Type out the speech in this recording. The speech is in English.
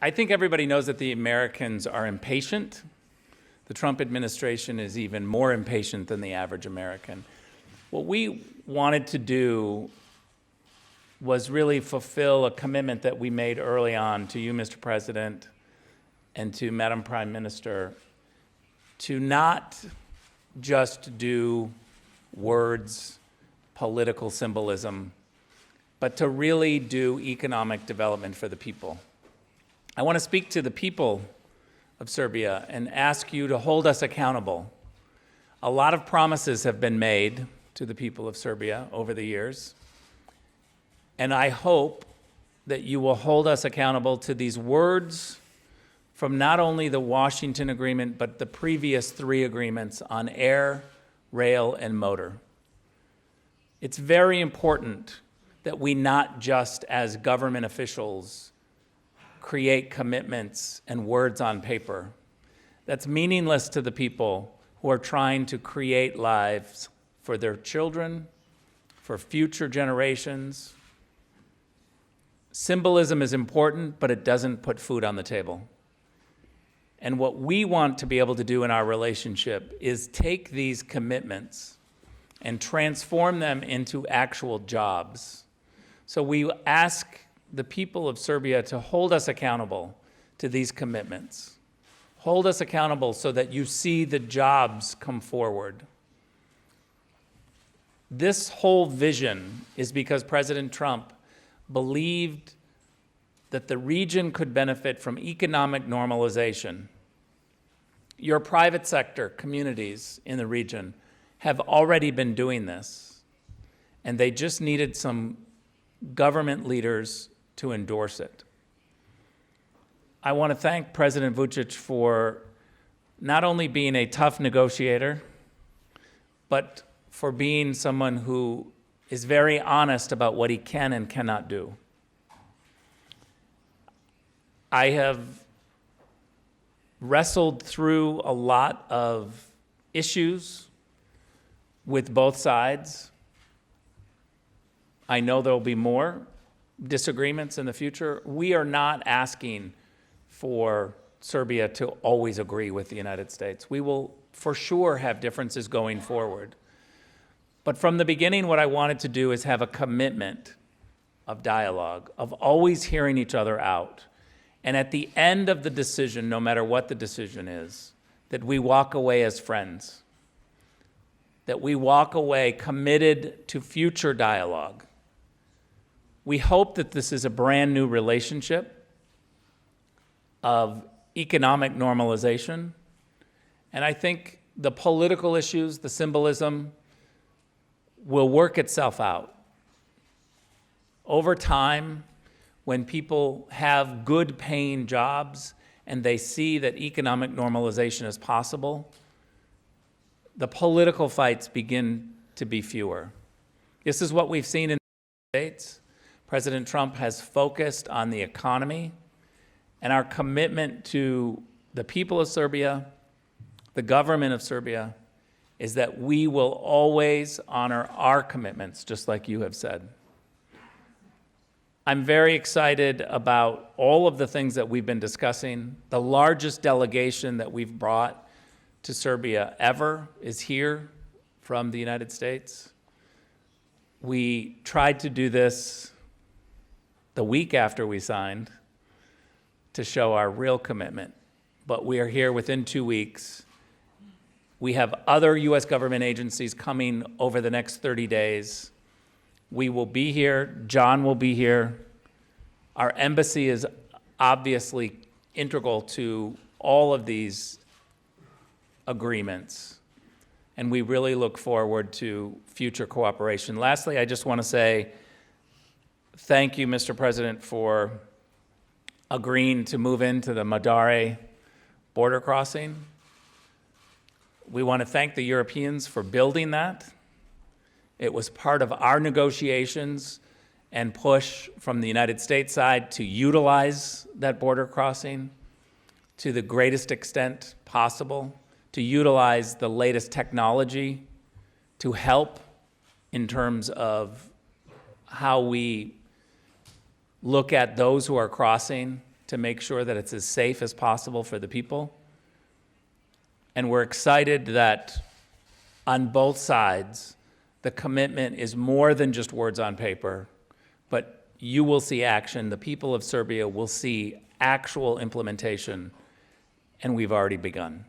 I think everybody knows that the Americans are impatient. The Trump administration is even more impatient than the average American. What we wanted to do was really fulfill a commitment that we made early on to you, Mr. President, and to Madam Prime Minister, to not just do words, political symbolism, but to really do economic development for the people. I want to speak to the people of Serbia and ask you to hold us accountable. A lot of promises have been made to the people of Serbia over the years, and I hope that you will hold us accountable to these words from not only the Washington Agreement, but the previous 3 agreements on air, rail, and motor. It's very important that we not just as government officials create commitments and words on paper. That's meaningless to the people who are trying to create lives for their children, for future generations. Symbolism is important, but it doesn't put food on the table. And what we want to be able to do in our relationship is take these commitments and transform them into actual jobs. So we ask the people of Serbia to hold us accountable to these commitments. Hold us accountable so that you see the jobs come forward. This whole vision is because President Trump believed that the region could benefit from economic normalization. Your private sector communities in the region have already been doing this, and they just needed some government leaders to endorse it. I want to thank President Vučić for not only being a tough negotiator, but for being someone who is very honest about what he can and cannot do. I have wrestled through a lot of issues with both sides. I know there will be more disagreements in the future. We are not asking for Serbia to always agree with the United States. We will for sure have differences going forward. But from the beginning, what I wanted to do is have a commitment of dialogue, of always hearing each other out. And at the end of the decision, no matter what the decision is, that we walk away as friends, that we walk away committed to future dialogue. We hope that this is a brand new relationship of economic normalization. And I think the political issues, the symbolism, will work itself out. Over time, when people have good paying jobs and they see that economic normalization is possible, the political fights begin to be fewer. This is what we've seen in the United States. President Trump has focused on the economy, and our commitment to the people of Serbia, the government of Serbia, is that we will always honor our commitments, just like you have said. I'm very excited about all of the things that we've been discussing. The largest delegation that we've brought to Serbia ever is here from the United States. We tried to do this the week after we signed to show our real commitment, but we are here within 2 weeks. We have other U.S. government agencies coming over the next 30 days. We will be here. John will be here. Our embassy is obviously integral to all of these agreements, and we really look forward to future cooperation. Lastly, I just want to say thank you, Mr. President, for agreeing to move into the Madare border crossing. We want to thank the Europeans for building that. It was part of our negotiations and push from the United States side to utilize that border crossing to the greatest extent possible, to utilize the latest technology to help in terms of how we look at those who are crossing to make sure that it's as safe as possible for the people. And we're excited that on both sides, the commitment is more than just words on paper, but you will see action. The people of Serbia will see actual implementation, and we've already begun.